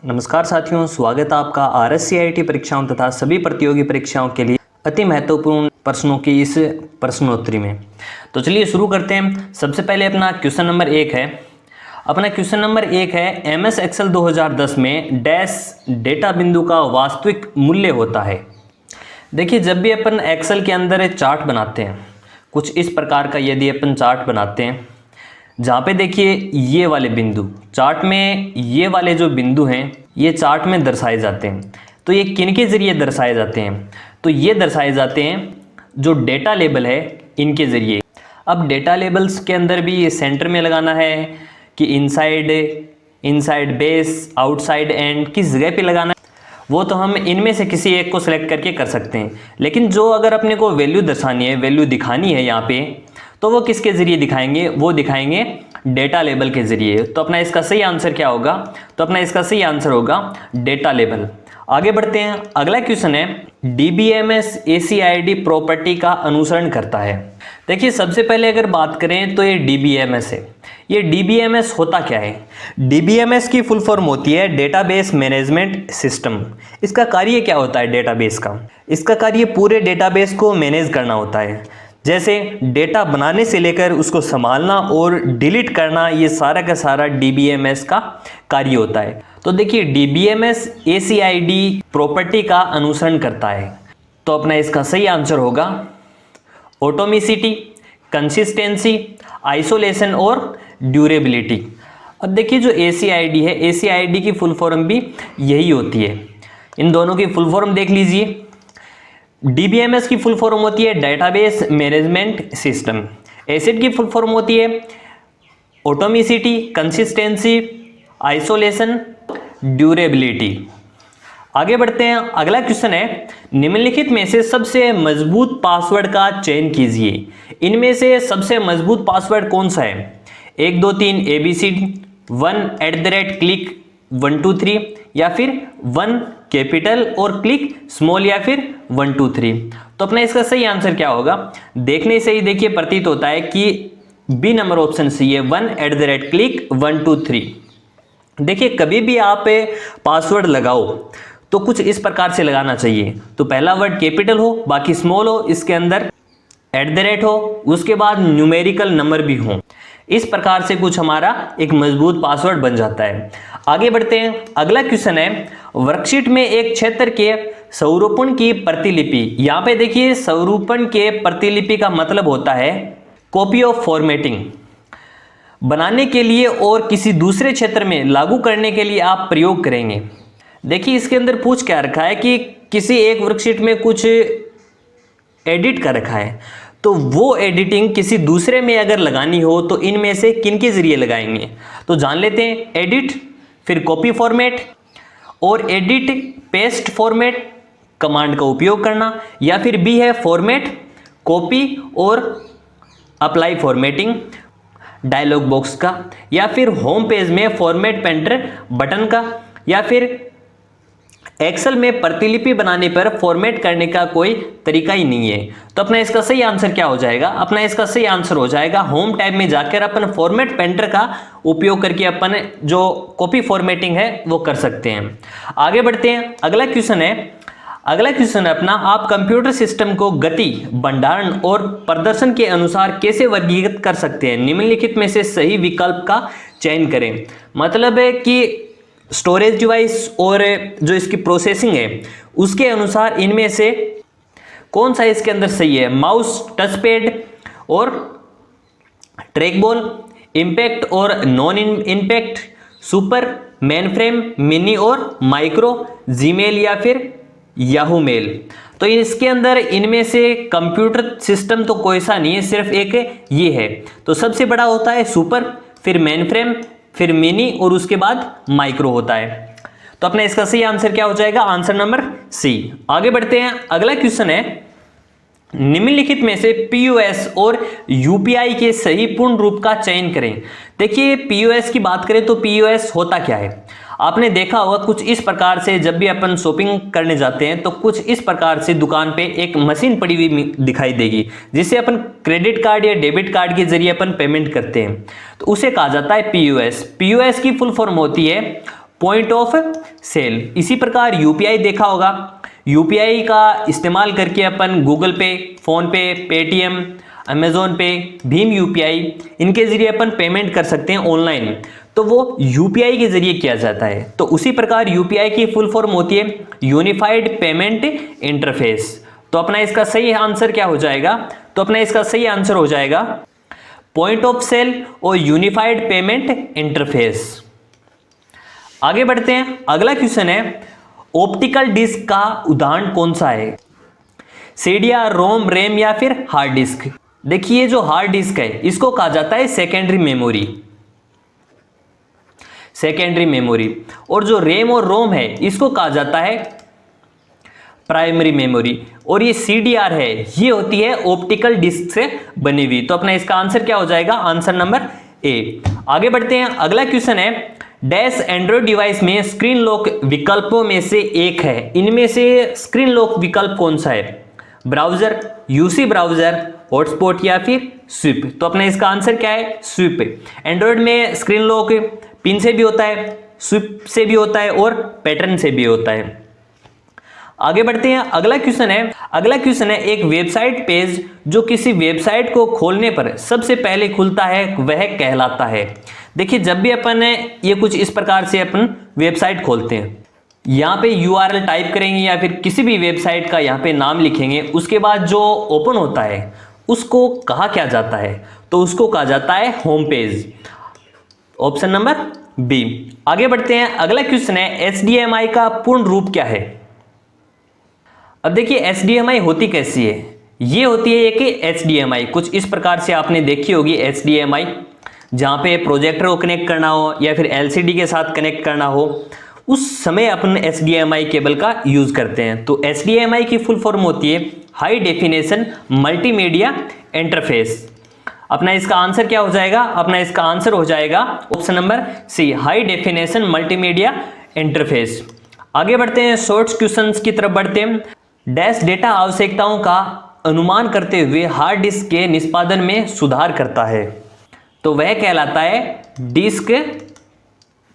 नमस्कार साथियों, स्वागत है आपका RSCIT परीक्षाओं तथा सभी प्रतियोगी परीक्षाओं के लिए अति महत्वपूर्ण प्रश्नों की इस प्रश्नोत्तरी में। तो चलिए शुरू करते हैं। सबसे पहले अपना क्वेश्चन नंबर 1 है। अपना क्वेश्चन नंबर 1 है, MS एक्सेल 2010 में डैश डेटा बिंदु का वास्तविक मूल्य होता है। देखिए, जब भी अपन एक्सेल के अंदर चार्ट बनाते हैं, कुछ इस प्रकार का यदि अपन चार्ट बनाते हैं, जहाँ पे देखिए ये वाले बिंदु चार्ट में, ये वाले जो बिंदु हैं ये चार्ट में दर्शाए जाते हैं। तो ये किन के ज़रिए दर्शाए जाते हैं? तो ये दर्शाए जाते हैं जो डेटा लेबल है इनके ज़रिए। अब डेटा लेबल्स के अंदर भी ये सेंटर में लगाना है कि इनसाइड बेस, आउटसाइड एंड, किस जगह पे लगाना है वो तो हम इनमें से किसी एक को सिलेक्ट करके कर सकते हैं। लेकिन जो अगर अपने को वैल्यू दर्शानी है, वैल्यू दिखानी है यहाँ पे, तो वो किसके ज़रिए दिखाएंगे? वो दिखाएंगे डेटा लेबल के ज़रिए। तो अपना इसका सही आंसर क्या होगा? तो अपना इसका सही आंसर होगा डेटा लेबल। आगे बढ़ते हैं। अगला क्वेश्चन है, DBMS ACID प्रॉपर्टी का अनुसरण करता है। देखिए, सबसे पहले अगर बात करें तो ये DBMS है। ये DBMS होता क्या है? DBMS की फुल फॉर्म होती है डेटाबेस मैनेजमेंट सिस्टम। इसका कार्य क्या होता है डेटाबेस का? इसका कार्य पूरे डेटाबेस को मैनेज करना होता है। जैसे डेटा बनाने से लेकर उसको संभालना और डिलीट करना, ये सारा का सारा DBMS का कार्य होता है। तो देखिए, DBMS ACID प्रॉपर्टी का अनुसरण करता है। तो अपना इसका सही आंसर होगा ऑटोमेसिटी, कंसिस्टेंसी, आइसोलेशन और ड्यूरेबिलिटी। अब देखिए, जो ACID है, ACID की फुल फॉर्म भी यही होती है। इन दोनों की फुल फॉर्म देख लीजिए। DBMS की फुल फॉर्म होती है डेटाबेस मैनेजमेंट सिस्टम। एसिड की फुल फॉर्म होती है ऑटोमेसिटी, कंसिस्टेंसी, आइसोलेशन, ड्यूरेबिलिटी। आगे बढ़ते हैं। अगला क्वेश्चन है, निम्नलिखित में से सबसे मजबूत पासवर्ड का चयन कीजिए। इनमें से सबसे मजबूत पासवर्ड कौन सा है? 1 2 3 ABCD, 1 @click 1 2 3, या फिर 1 कैपिटल और क्लिक स्मॉल, या फिर 1 2 3। तो अपना इसका सही आंसर क्या होगा? देखने से ही देखिए प्रतीत होता है कि बी नंबर ऑप्शन सी है, 1 @click 1 2 3। देखिए, कभी भी आप पासवर्ड लगाओ तो कुछ इस प्रकार से लगाना चाहिए। तो पहला वर्ड कैपिटल हो, बाकी स्मॉल हो, इसके अंदर @ हो, उसके बाद न्यूमेरिकल नंबर भी हो। इस प्रकार से कुछ हमारा एक मजबूत पासवर्ड बन जाता है। आगे बढ़ते हैं। अगला क्वेश्चन है, वर्कशीट में एक क्षेत्र के स्वरूपण की प्रतिलिपि। यहाँ पे देखिए, स्वरूपण के प्रतिलिपि का मतलब होता है कॉपी ऑफ फॉर्मेटिंग बनाने के लिए और किसी दूसरे क्षेत्र में लागू करने के लिए आप प्रयोग करेंगे। देखिए, इसके अंदर पूछ क्या रखा है कि किसी एक वर्कशीट में कुछ एडिट कर रखा है, तो वो एडिटिंग किसी दूसरे में अगर लगानी हो तो इनमें से किन के जरिए लगाएंगे? तो जान लेते हैं। एडिट, फिर कॉपी फॉर्मेट, और एडिट पेस्ट फॉर्मेट कमांड का उपयोग करना, या फिर बी है फॉर्मेट, कॉपी और अप्लाई फॉर्मेटिंग डायलॉग बॉक्स का, या फिर होम पेज में फॉर्मेट पेंटर बटन का, या फिर एक्सेल में प्रतिलिपि बनाने पर फॉर्मेट करने का कोई तरीका ही नहीं है। तो अपना इसका सही आंसर क्या हो जाएगा? अपना इसका सही आंसर हो जाएगा होम टैब में जाकर अपन फॉर्मेट पेंटर का उपयोग करके अपन जो कॉपी फॉर्मेटिंग है वो कर सकते हैं। आगे बढ़ते हैं। अगला क्वेश्चन है अपना, आप कंप्यूटर सिस्टम को गति, भंडारण और प्रदर्शन के अनुसार कैसे वर्गीकृत कर सकते हैं? निम्नलिखित में से सही विकल्प का चयन करें। मतलब है कि स्टोरेज डिवाइस और जो इसकी प्रोसेसिंग है उसके अनुसार इनमें से कौन सा इसके अंदर सही है? माउस, टच पैड और ट्रैक बॉल, इम्पैक्ट और non impact, super, mainframe, mini और माइक्रो, जीमेल या फिर याहू मेल। तो इसके अंदर इनमें से कंप्यूटर सिस्टम तो कोई सा नहीं है, सिर्फ एक ये है। तो सबसे बड़ा होता है सुपर, फिर मेनफ्रेम, फिर मिनी और उसके बाद माइक्रो होता है। तो अपना इसका सही आंसर क्या हो जाएगा? Answer number C. आगे बढ़ते हैं। अगला क्वेश्चन है, निम्नलिखित में से POS और UPI के सही पूर्ण रूप का चयन करें। देखिए, POS की बात करें तो POS होता क्या है? आपने देखा होगा कुछ इस प्रकार से, जब भी अपन शॉपिंग करने जाते हैं तो कुछ इस प्रकार से दुकान पे एक मशीन पड़ी हुई दिखाई देगी, जिससे अपन क्रेडिट कार्ड या डेबिट कार्ड के जरिए अपन पेमेंट करते हैं, तो उसे कहा जाता है POS। POS की फुल फॉर्म होती है पॉइंट ऑफ सेल। इसी प्रकार यूपीआई देखा होगा, यूपीआई का इस्तेमाल करके अपन गूगल पे, फोन पे, पेटीएम, अमेजोन पे, भीम यूपीआई, इनके जरिए अपन पेमेंट कर सकते हैं ऑनलाइन, तो वो यूपीआई के जरिए किया जाता है। तो उसी प्रकार यूपीआई की फुल फॉर्म होती है यूनिफाइड पेमेंट इंटरफेस। तो अपना इसका सही आंसर क्या हो जाएगा, तो अपना इसका सही आंसर हो जाएगा पॉइंट ऑफ सेल और यूनिफाइड पेमेंट इंटरफेस। आगे बढ़ते हैं, अगला क्वेश्चन है ऑप्टिकल डिस्क का उदाहरण कौन सा है? सीडीआर, रोम, रैम या फिर हार्ड डिस्क? देखिए जो हार्ड डिस्क है इसको कहा जाता है सेकेंडरी मेमोरी, सेकेंडरी मेमोरी, और जो रैम और रोम है इसको कहा जाता है प्राइमरी मेमोरी, और ये सीडीआर है ये होती है ऑप्टिकल डिस्क से बनी हुई। तो अपना इसका आंसर क्या हो जाएगा, आंसर नंबर ए। आगे बढ़ते हैं, अगला क्वेश्चन है डैश एंड्रॉइड डिवाइस में स्क्रीन लॉक विकल्पों में से एक है, इनमें से स्क्रीन लॉक विकल्प कौन सा है? ब्राउजर, यूसी ब्राउजर, हॉटस्पॉट या फिर स्विप? तो अपना इसका आंसर क्या है, स्विप। एंड्रॉइड में स्क्रीन लॉक पिन से भी होता है, स्विप से भी होता है और पैटर्न से भी होता है। आगे बढ़ते हैं, अगला क्वेश्चन है एक वेबसाइट पेज जो किसी वेबसाइट को खोलने पर सबसे पहले खुलता है वह कहलाता है। देखिए जब भी अपन ये कुछ इस प्रकार से अपन वेबसाइट खोलते हैं, यहाँ पे URL टाइप करेंगे या फिर किसी भी वेबसाइट का यहाँ पे नाम लिखेंगे, उसके बाद जो ओपन होता है उसको कहा क्या जाता है? तो उसको कहा जाता है home page, option number B. आगे बढ़ते हैं, अगला क्वेश्चन है HDMI का पूर्ण रूप क्या है? अब देखिए HDMI होती कैसी है, ये होती है एक HDMI कुछ इस प्रकार से आपने देखी होगी HDMI, जहाँ पे प्रोजेक्टर को कनेक्ट करना हो या फिर LCD के साथ कनेक्ट करना हो, उस समय अपन HDMI केबल का यूज करते हैं। तो HDMI की फुल फॉर्म होती है हाई डेफिनेशन मल्टीमीडिया इंटरफेस। अपना इसका आंसर क्या हो जाएगा, अपना इसका आंसर हो जाएगा option number C, high definition multimedia interface. आगे बढ़ते हैं, शॉर्ट्स क्वेश्चंस की तरफ बढ़ते हैं। डैश डेटा आवश्यकताओं का अनुमान करते हुए हार्ड डिस्क के निष्पादन में सुधार करता है, तो वह कहलाता है डिस्क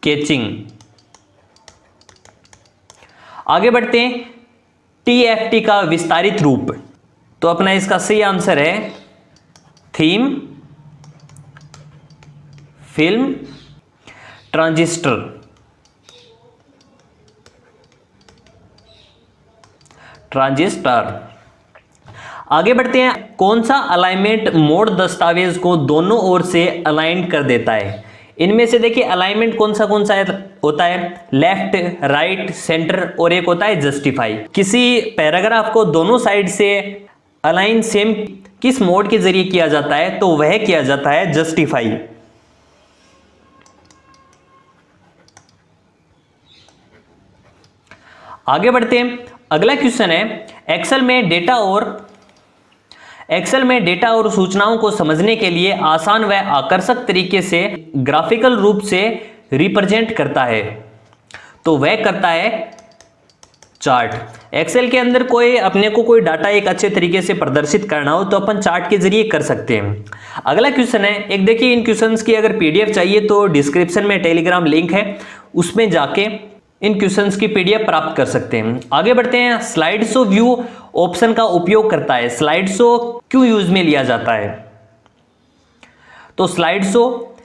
कैचिंग। आगे बढ़ते हैं, TFT का विस्तारित रूप, तो अपना इसका सही आंसर है थीम फिल्म ट्रांजिस्टर। आगे बढ़ते हैं, कौन सा अलाइनमेंट मोड दस्तावेज को दोनों ओर से अलाइन कर देता है? इनमें से देखिए अलाइनमेंट कौन सा होता है, लेफ्ट, राइट, सेंटर, और एक होता है जस्टिफाई। किसी पैराग्राफ को दोनों साइड से अलाइन सेम किस मोड के जरिए किया जाता है? तो वह किया जाता है जस्टिफाई। आगे बढ़ते हैं, अगला क्वेश्चन है एक्सेल में डेटा और सूचनाओं को समझने के लिए आसान व आकर्षक तरीके से ग्राफिकल रूप से रिप्रेजेंट करता है, तो वह करता है चार्ट। एक्सेल के अंदर अपने को कोई डाटा एक अच्छे तरीके से प्रदर्शित करना हो तो अपन चार्ट के जरिए कर सकते हैं। अगला क्वेश्चन है, एक देखिए इन क्वेश्चंस की अगर PDF चाहिए तो डिस्क्रिप्शन में टेलीग्राम लिंक है, उसमें जाके इन क्वेश्चंस की PDF प्राप्त कर सकते हैं। आगे बढ़ते हैं, स्लाइड शो व्यू ऑप्शन का उपयोग करता है, स्लाइड शो क्यों यूज में लिया जाता है? तो स्लाइड शो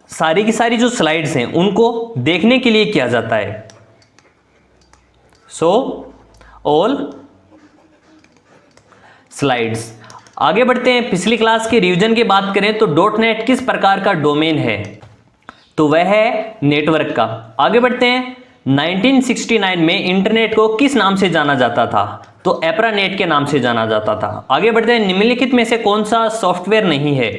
सारी की सारी जो स्लाइड्स हैं उनको देखने के लिए किया जाता है, शो ऑल स्लाइड्स। आगे बढ़ते हैं, पिछली क्लास के रिवीजन की बात करें तो .NET किस प्रकार का डोमेन है? तो वह है नेटवर्क का। आगे बढ़ते हैं, 1969 में इंटरनेट को किस नाम से जाना जाता था? तो एप्रानेट के नाम से जाना जाता था। आगे बढ़ते हैं, निम्नलिखित में से कौन सा सॉफ्टवेयर नहीं है?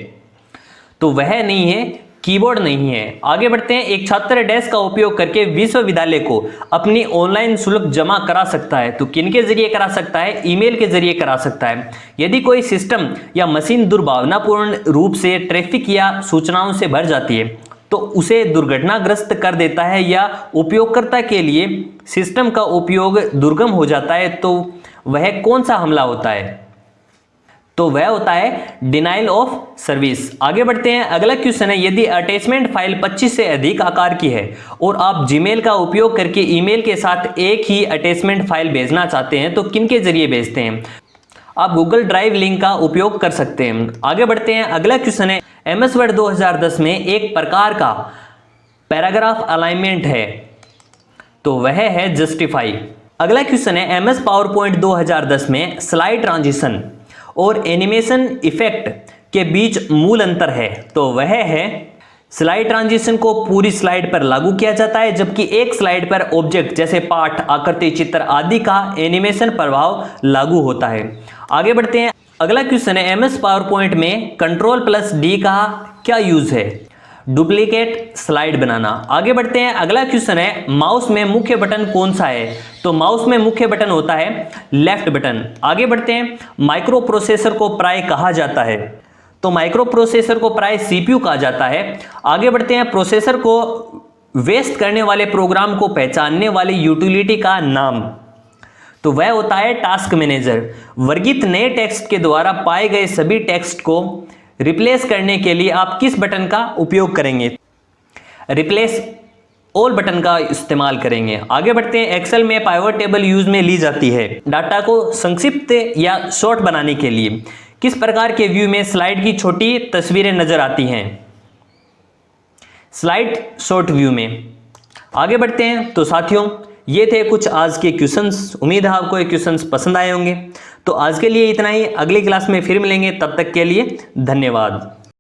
तो वह नहीं है, कीबोर्ड नहीं है। आगे बढ़ते हैं, एक छात्र डैश का उपयोग करके विश्वविद्यालय को अपनी ऑनलाइन शुल्क जमा करा सकता है, तो किनके जरिए करा सकता है? ईमेल के जरिए करा सकता है। यदि कोई सिस्टम या मशीन दुर्भावनापूर्ण रूप से ट्रैफिक या सूचनाओं से भर जाती है तो उसे दुर्घटनाग्रस्त कर देता है, या उपयोगकर्ता के लिए सिस्टम का उपयोग दुर्गम हो जाता है, तो वह कौन सा हमला होता है? तो वह होता है डिनाइल ऑफ सर्विस। आगे बढ़ते हैं, अगला क्वेश्चन है, यदि अटैचमेंट फाइल 25 से अधिक आकार की है और आप जीमेल का उपयोग करके ईमेल के साथ एक ही अटैचमेंट फाइल भेजना चाहते हैं तो किनके जरिए भेजते हैं? आप गूगल ड्राइव लिंक का उपयोग कर सकते हैं। आगे बढ़ते हैं, अगला क्वेश्चन है, एमएस वर्ड 2010 में एक प्रकार का पैराग्राफ अलाइनमेंट है तो वह है जस्टिफाई। अगला क्वेश्चन है, एमएस पावर पॉइंट 2010 में स्लाइड ट्रांजिशन और एनिमेशन इफेक्ट के बीच मूल अंतर है तो वह है स्लाइड ट्रांजिशन को पूरी स्लाइड पर लागू किया जाता है, जबकि एक स्लाइड पर ऑब्जेक्ट जैसे पाठ, आकृति, चित्र आदि का एनिमेशन प्रभाव लागू होता है। आगे बढ़ते हैं, अगला क्वेश्चन है, एमएस पावर पॉइंट में Ctrl+D का क्या यूज है? डुप्लीकेट स्लाइड बनाना। आगे बढ़ते हैं, अगला क्वेश्चन है, माउस में मुख्य बटन कौन सा है? तो माउस में मुख्य बटन होता है लेफ्ट बटन। आगे बढ़ते हैं, माइक्रो प्रोसेसर को प्राय कहा जाता है? तो माइक्रो प्रोसेसर को प्राय सीपीयू कहा जाता है। आगे बढ़ते हैं, प्रोसेसर को वेस्ट करने वाले प्रोग्राम को पहचानने वाली यूटिलिटी का नाम? तो वह होता है टास्क मैनेजर। वर्गित नए टेक्स्ट के द्वारा पाए गए सभी टेक्स्ट को रिप्लेस करने के लिए आप किस बटन का उपयोग करेंगे? रिप्लेस ऑल बटन का इस्तेमाल करेंगे। आगे बढ़ते हैं, एक्सेल में पाइवट टेबल यूज में ली जाती है डाटा को संक्षिप्त या शॉर्ट बनाने के लिए। किस प्रकार के व्यू में स्लाइड की छोटी तस्वीरें नजर आती हैं? स्लाइड शॉर्ट व्यू में। आगे बढ़ते हैं, तो साथियों ये थे कुछ आज के क्वेश्चंस। उम्मीद है आपको ये क्वेश्चंस पसंद आए होंगे। तो आज के लिए इतना ही, अगली क्लास में फिर मिलेंगे, तब तक के लिए धन्यवाद।